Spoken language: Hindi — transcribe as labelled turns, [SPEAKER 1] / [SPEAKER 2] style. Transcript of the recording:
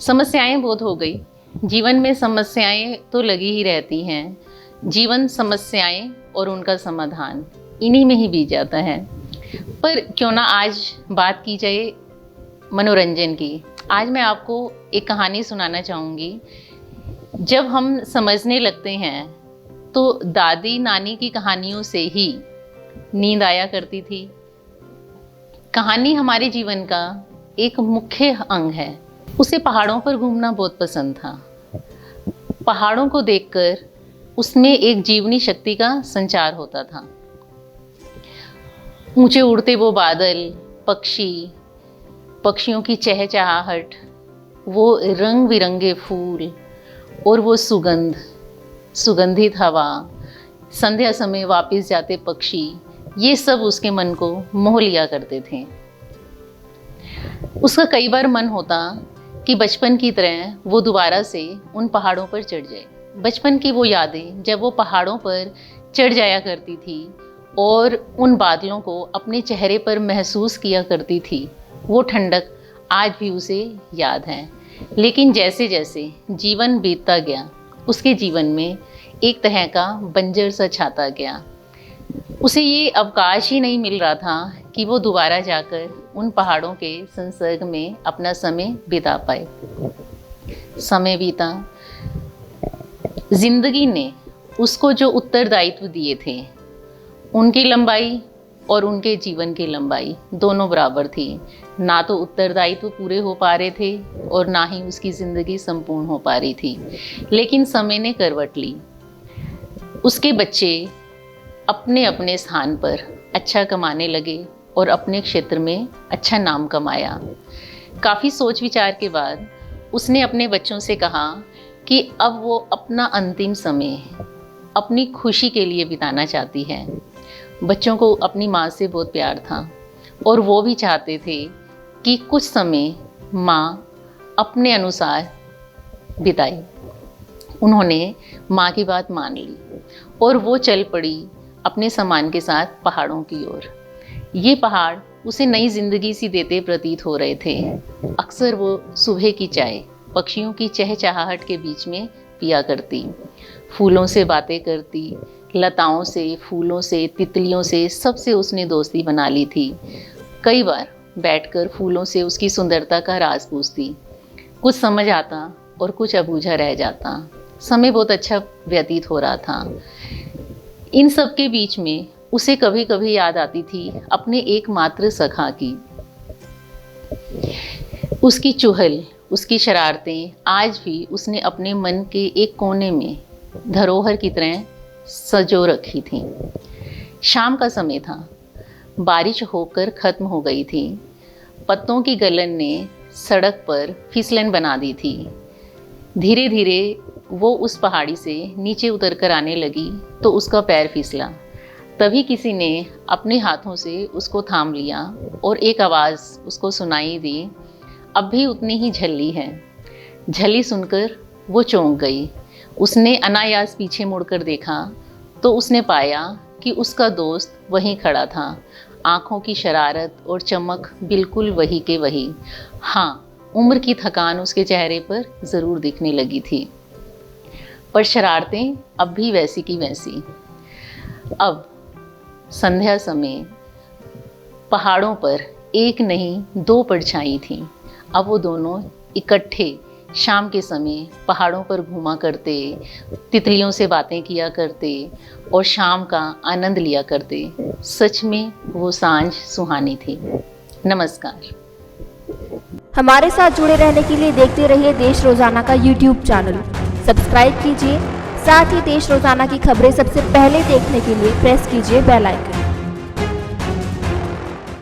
[SPEAKER 1] समस्याएं बहुत हो गई। जीवन में समस्याएं तो लगी ही रहती हैं। जीवन समस्याएं और उनका समाधान इन्हीं में ही बीत जाता है। पर क्यों ना आज बात की जाए मनोरंजन की। आज मैं आपको एक कहानी सुनाना चाहूँगी। जब हम समझने लगते हैं तो दादी नानी की कहानियों से ही नींद आया करती थी। कहानी हमारे जीवन का एक मुख्य अंग है। उसे पहाड़ों पर घूमना बहुत पसंद था। पहाड़ों को देखकर उसमें एक जीवनी शक्ति का संचार होता था। ऊंचे उड़ते वो बादल, पक्षियों की चहचहाहट, वो रंग बिरंगे फूल और वो सुगंधित हवा, संध्या समय वापस जाते पक्षी, ये सब उसके मन को मोह लिया करते थे। उसका कई बार मन होता कि बचपन की तरह वो दोबारा से उन पहाड़ों पर चढ़ जाए। बचपन की वो यादें जब वो पहाड़ों पर चढ़ जाया करती थी और उन बादलों को अपने चेहरे पर महसूस किया करती थी, वो ठंडक आज भी उसे याद है। लेकिन जैसे जैसे जीवन बीतता गया, उसके जीवन में एक तरह का बंजर सा छाता गया। उसे ये अवकाश ही नहीं मिल रहा था कि वो दोबारा जाकर उन पहाड़ों के संसर्ग में अपना समय बिता पाए। समय बीता। जिंदगी ने उसको जो उत्तरदायित्व दिए थे, उनकी लंबाई और उनके जीवन की लंबाई दोनों बराबर थी। ना तो उत्तरदायित्व पूरे हो पा रहे थे और ना ही उसकी ज़िंदगी संपूर्ण हो पा रही थी। लेकिन समय ने करवट ली। उसके बच्चे अपने अपने स्थान पर अच्छा कमाने लगे और अपने क्षेत्र में अच्छा नाम कमाया। काफ़ी सोच विचार के बाद उसने अपने बच्चों से कहा कि अब वो अपना अंतिम समय अपनी खुशी के लिए बिताना चाहती है। बच्चों को अपनी माँ से बहुत प्यार था और वो भी चाहते थे कि कुछ समय माँ अपने अनुसार बिताए। उन्होंने माँ की बात मान ली और वो चल पड़ी अपने सामान के साथ पहाड़ों की ओर। ये पहाड़ उसे नई जिंदगी सी देते प्रतीत हो रहे थे। अक्सर वो सुबह की चाय पक्षियों की चहचहाहट के बीच में पिया करती, फूलों से बातें करती, लताओं से, फूलों से, तितलियों से, सबसे उसने दोस्ती बना ली थी। कई बार बैठकर फूलों से उसकी सुंदरता का राज पूछती। कुछ समझ आता और कुछ अबूझा रह जाता। समय बहुत अच्छा व्यतीत हो रहा था। इन सब के बीच में उसे कभी कभी याद आती थी अपने एकमात्र सखा की। उसकी चुहल, उसकी शरारतें आज भी उसने अपने मन के एक कोने में धरोहर की तरह सजो रखी थी। शाम का समय था। बारिश होकर खत्म हो गई थी। पत्तों की गलन ने सड़क पर फिसलन बना दी थी। धीरे धीरे वो उस पहाड़ी से नीचे उतर कर आने लगी तो उसका पैर फिसला। तभी किसी ने अपने हाथों से उसको थाम लिया और एक आवाज़ उसको सुनाई दी, अब भी उतनी ही झल्ली है। झल्ली सुनकर वो चौंक गई। उसने अनायास पीछे मुड़कर देखा तो उसने पाया कि उसका दोस्त वहीं खड़ा था। आँखों की शरारत और चमक बिल्कुल वही के वही। हाँ, उम्र की थकान उसके चेहरे पर ज़रूर दिखने लगी थी, पर शरारतें अब भी वैसी की वैसी। अब संध्या समय पहाड़ों पर एक नहीं दो परछाई थीं। अब वो दोनों इकट्ठे शाम के समय पहाड़ों पर घूमा करते, तितलियों से बातें किया करते और शाम का आनंद लिया करते। सच में वो सांझ सुहानी थी। नमस्कार।
[SPEAKER 2] हमारे साथ जुड़े रहने के लिए देखते रहिए देश रोजाना का YouTube चैनल। सब्सक्राइब कीजिए। साथ ही देश रोजाना की खबरें सबसे पहले देखने के लिए प्रेस कीजिए बेल आइकन।